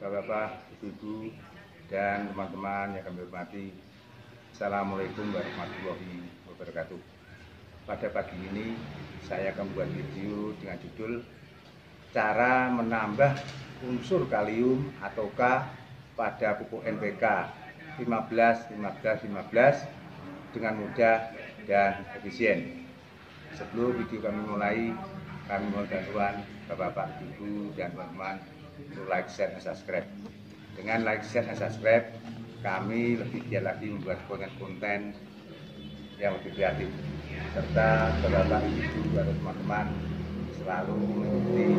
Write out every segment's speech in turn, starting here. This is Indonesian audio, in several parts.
Bapak-bapak, ibu-ibu, dan teman-teman yang kami hormati. Assalamualaikum warahmatullahi wabarakatuh. Pada pagi ini saya akan membuat video dengan judul cara menambah unsur kalium atau K pada pupuk NPK 15-15-15 dengan mudah dan efisien. Sebelum video kami mulai, kami mohon bantuan Bapak-bapak, Ibu, dan teman-teman untuk like, share, dan subscribe. Dengan like, share, dan subscribe, kami lebih giat lagi membuat konten-konten yang lebih kreatif, serta Bapak, Ibu, dan teman-teman selalu mengikuti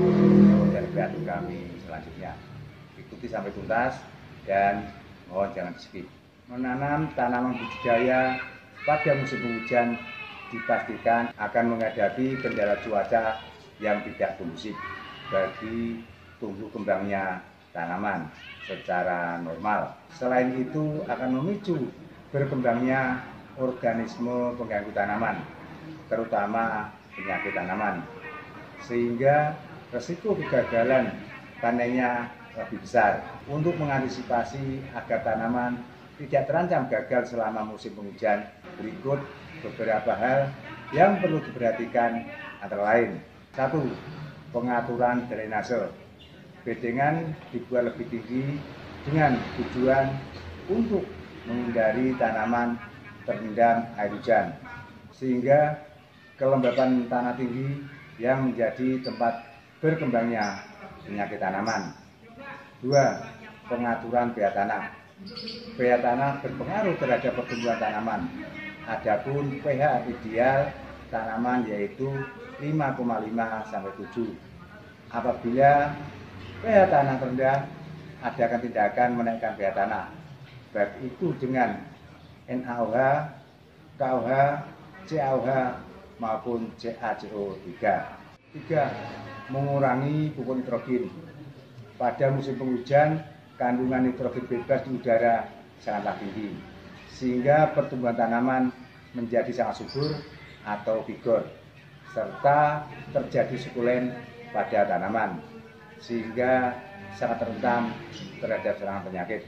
konten kreatif kami selanjutnya. Ikuti sampai tuntas dan mohon jangan skip. Menanam tanaman budidaya pada musim penghujan dipastikan akan menghadapi kendala cuaca yang tidak kondusif bagi tumbuh kembangnya tanaman secara normal. Selain itu akan memicu berkembangnya organisme pengganggu tanaman, terutama penyakit tanaman, sehingga resiko kegagalan panennya lebih besar. Untuk mengantisipasi agar tanaman tidak terancam gagal selama musim penghujan, berikut beberapa hal yang perlu diperhatikan, antara lain: 1. Pengaturan drainase. Bedengan dibuat lebih tinggi dengan tujuan untuk menghindari tanaman terendam air hujan, sehingga kelembapan tanah tinggi yang menjadi tempat berkembangnya penyakit tanaman. 2. Pengaturan pH tanah. pH tanah berpengaruh terhadap pertumbuhan tanaman. Adapun pH ideal tanaman yaitu 5,5 sampai 7. Apabila pH tanah rendah, adakan tindakan menaikkan pH tanah, baik itu dengan NaOH, KOH, CaOH maupun CaCO3. 3. Mengurangi pupuk nitrogen. Pada musim penghujan, kandungan nitrogen bebas di udara sangatlah tinggi, sehingga pertumbuhan tanaman menjadi sangat subur atau vigor, serta terjadi sukulen pada tanaman, sehingga sangat rentan terhadap serangan penyakit.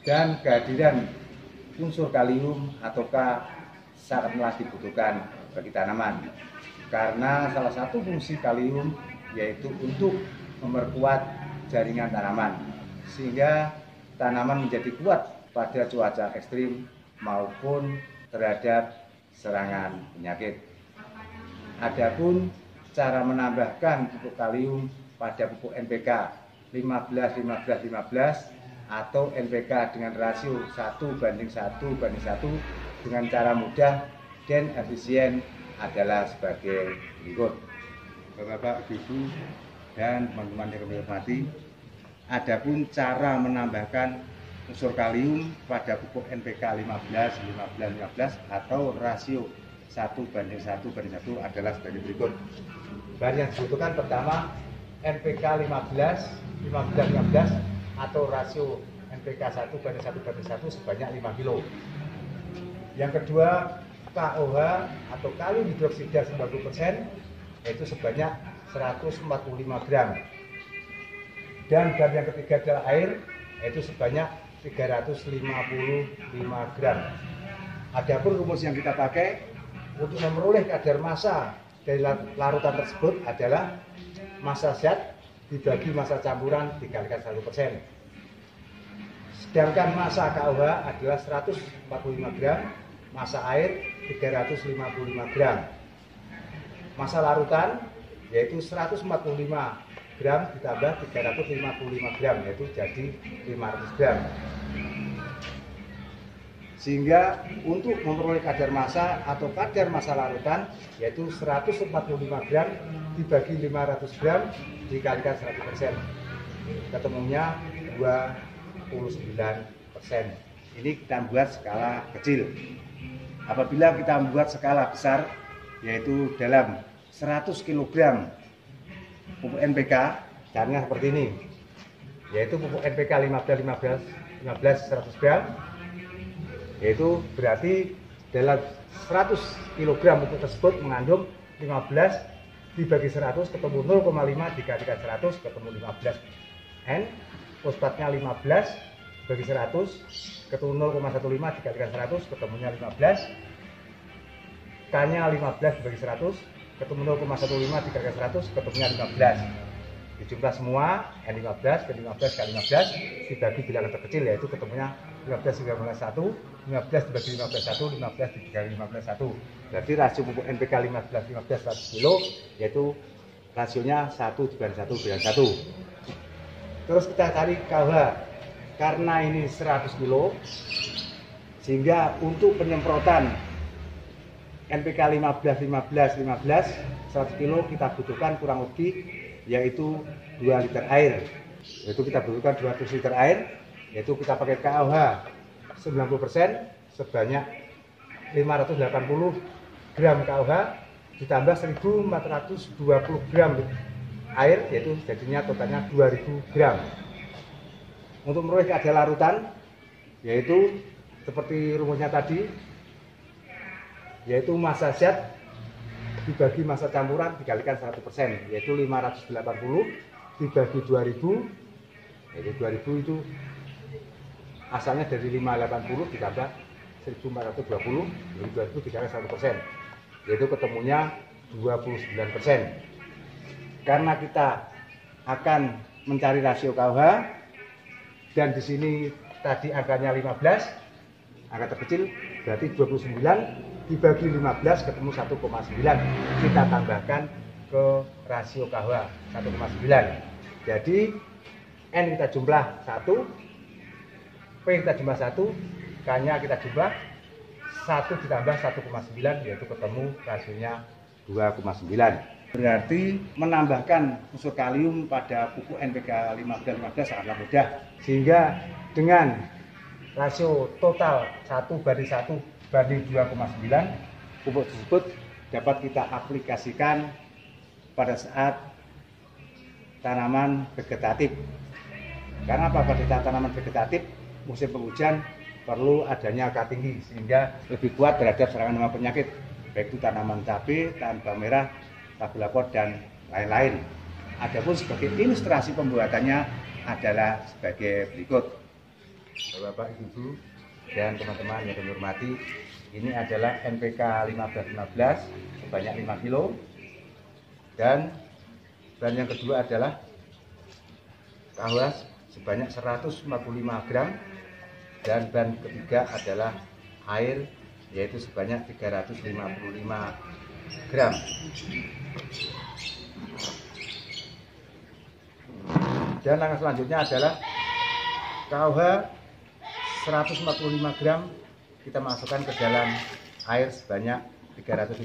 Dan kehadiran unsur kalium atau K sangatlah dibutuhkan bagi tanaman, karena salah satu fungsi kalium yaitu untuk memperkuat jaringan tanaman, sehingga tanaman menjadi kuat pada cuaca ekstrim maupun terhadap serangan penyakit. Adapun cara menambahkan pupuk kalium pada pupuk NPK 15-15-15 atau NPK dengan rasio 1:1:1 dengan cara mudah dan efisien adalah sebagai berikut. Bapak, Ibu, dan teman-teman yang kami hormati, adapun cara menambahkan unsur kalium pada pupuk NPK 15-15-15 atau rasio 1:1:1 adalah sebagai berikut. Bahan yang dibutuhkan: pertama, NPK 15-15-15 atau rasio NPK 1:1:1 sebanyak 5 kg. Yang kedua, KOH atau kalium hidroksida 90% yaitu sebanyak 145 gram. Dan bahan yang ketiga adalah air, yaitu sebanyak 355 gram. Adapun rumus yang kita pakai untuk memperoleh kadar massa dari larutan tersebut adalah massa zat dibagi massa campuran dikalikan 100%. Sedangkan massa KOH adalah 145 gram, massa air 355 gram. Massa larutan yaitu 145 gram ditambah 355 gram, yaitu jadi 500 gram. Sehingga untuk memperoleh kadar massa atau kadar massa larutan yaitu 145 gram dibagi 500 gram dikalikan 100%, ketemunya 29%. Ini kita buat skala kecil. Apabila kita membuat skala besar, yaitu dalam 100 kg pupuk NPK, caranya seperti ini, yaitu pupuk NPK 15-15-15 100 gram, yaitu berarti dalam 100 kg pupuk tersebut mengandung 15 dibagi 100 ketemu 0,5 dikalikan 100 ketemu 15 N fosfatnya 15 bagi 100, ketemu 0,15 dikalikan 100 ketemunya 15, K-nya 15 bagi 100, ketemu 0,15 dikalikan 100 ketemunya 15. Dijumlah semua, N15 ke 15 kali 15 dibagi bilangan terkecil, yaitu ketemunya 15 dibagi 1, 15 dibagi 15 1, 15 dibagi 15 1. Berarti rasio pupuk NPK 15 100 kilo, yaitu rasionya 1 dibanding 1 dengan 1. Terus kita cari KH, karena ini 100 kilo, sehingga untuk penyemprotan NPK 15 100 kilo kita butuhkan kurang lebih yaitu 2 liter air. Yaitu kita butuhkan 200 liter air, yaitu kita pakai KOH 90% sebanyak 580 gram KOH ditambah 1420 gram air, yaitu jadinya totalnya 2000 gram. Untuk memperoleh kadar larutan, yaitu seperti rumusnya tadi, yaitu massa zat dibagi massa campuran dikalikan 100%, yaitu 580 dibagi 2000, yaitu 2000 itu asalnya dari 580 ditambah 1420, jadi 2000 dikalikan 100%, yaitu ketemunya 29%. Karena kita akan mencari rasio KOH, dan di sini tadi angkanya 15, angka terkecil, berarti 29 dibagi 15 ketemu 1,9, kita tambahkan ke rasio KOH 1,9. Jadi N kita jumlah 1, P kita jumlah 1, K-nya kita jumlah 1 ditambah 1,9, yaitu ketemu rasionya 2,9. Berarti menambahkan unsur kalium pada pupuk NPK 15 sangatlah mudah, sehingga dengan rasio total 1 banding 1 banding 2,9, pupuk tersebut dapat kita aplikasikan pada saat tanaman vegetatif. Karena apa? Pada saat tanaman vegetatif musim penghujan perlu adanya K tinggi, sehingga lebih kuat terhadap serangan hama penyakit, baik itu tanaman cabai, tanaman bawang merah, tabulapot, dan lain-lain. Adapun sebagai ilustrasi pembuatannya adalah sebagai berikut. Bapak, Ibu, dan teman-teman yang kami hormati, ini adalah NPK 15 sebanyak 5 kilo, dan bahan yang kedua adalah KOH sebanyak 145 gram, dan bahan ketiga adalah air, yaitu sebanyak 355 gram. Dan langkah selanjutnya adalah KOH 145 gram kita masukkan ke dalam air sebanyak 355.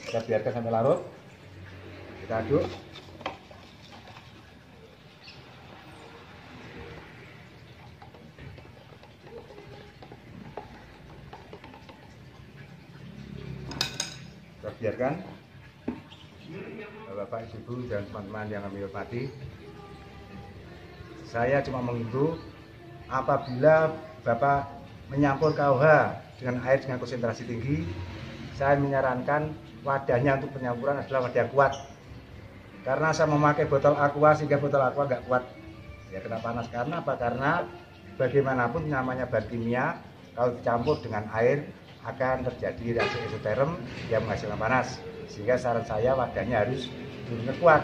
Kita biarkan sampai larut. Kita aduk. Kita biarkan. Bapak, Ibu, dan teman-teman yang kami hormati, saya cuma menghimbau, apabila Bapak menyampur KOH dengan air dengan konsentrasi tinggi, saya menyarankan wadahnya untuk penyampuran adalah wadah kuat. Karena saya memakai botol aqua, sehingga botol aqua nggak kuat ya kena panas. Karena apa? Karena bagaimanapun namanya bahan kimia, kalau dicampur dengan air akan terjadi reaksi eksoterm yang menghasilkan panas. Sehingga saran saya wadahnya harus benar-benar kuat.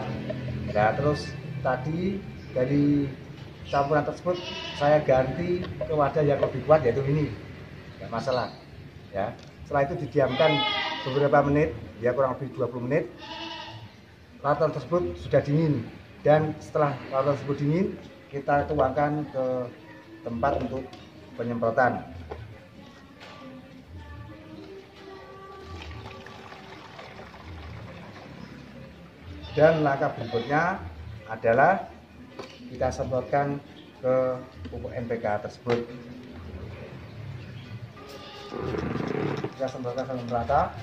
Nah, terus tadi dari campuran tersebut saya ganti ke wadah yang lebih kuat, yaitu ini, nggak masalah ya. Setelah itu didiamkan beberapa menit, ya kurang lebih 20 menit, larutan tersebut sudah dingin, dan setelah larutan tersebut dingin kita tuangkan ke tempat untuk penyemprotan. Dan langkah berikutnya adalah kita semprotkan ke pupuk NPK tersebut. Kita semprotkan sampai merata.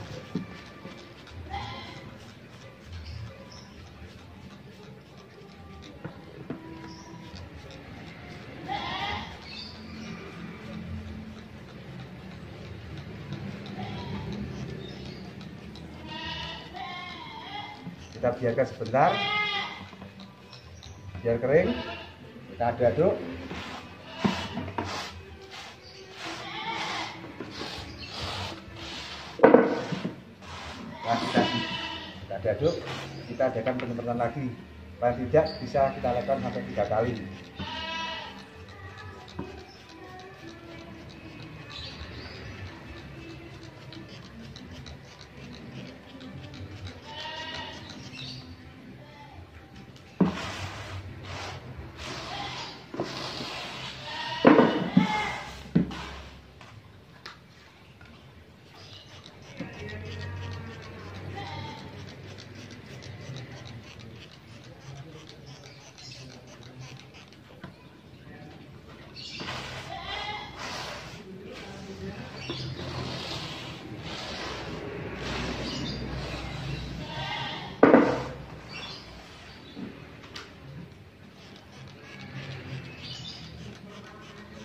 Kita biarkan sebentar biar kering. Kita aduk. Nah, kita aduk, kita adakan penyemprotan lagi. Paling tidak bisa kita lakukan sampai 3 kali.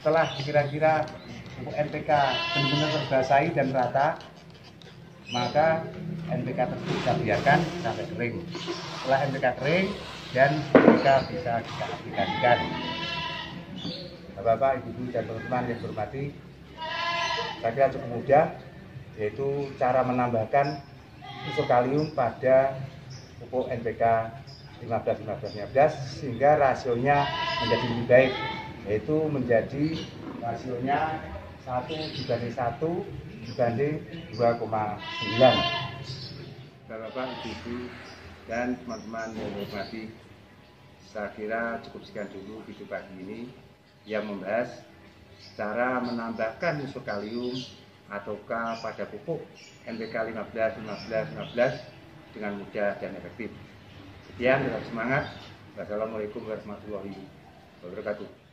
Setelah kira-kira pupuk NPK benar-benar terbasahi dan rata, maka NPK tersebut kita biarkan sampai kering. Setelah NPK kering dan NPK bisa kita aplikasikan. Bapak, Ibu, dan teman-teman yang hormati, saya kira cukup mudah, yaitu cara menambahkan unsur kalium pada pupuk NPK 15-15-15 sehingga rasionya menjadi lebih baik, yaitu menjadi rasionya 1:1 dibanding 2,9. Bapak, Ibu, dan teman-teman yang hormati, saya kira cukup sekian dulu video pagi ini yang membahas cara menambahkan unsur kalium ataukah pada pupuk NPK 15-15-15 dengan mudah dan efektif. Sekian, tetap semangat. Wassalamualaikum warahmatullahi wabarakatuh.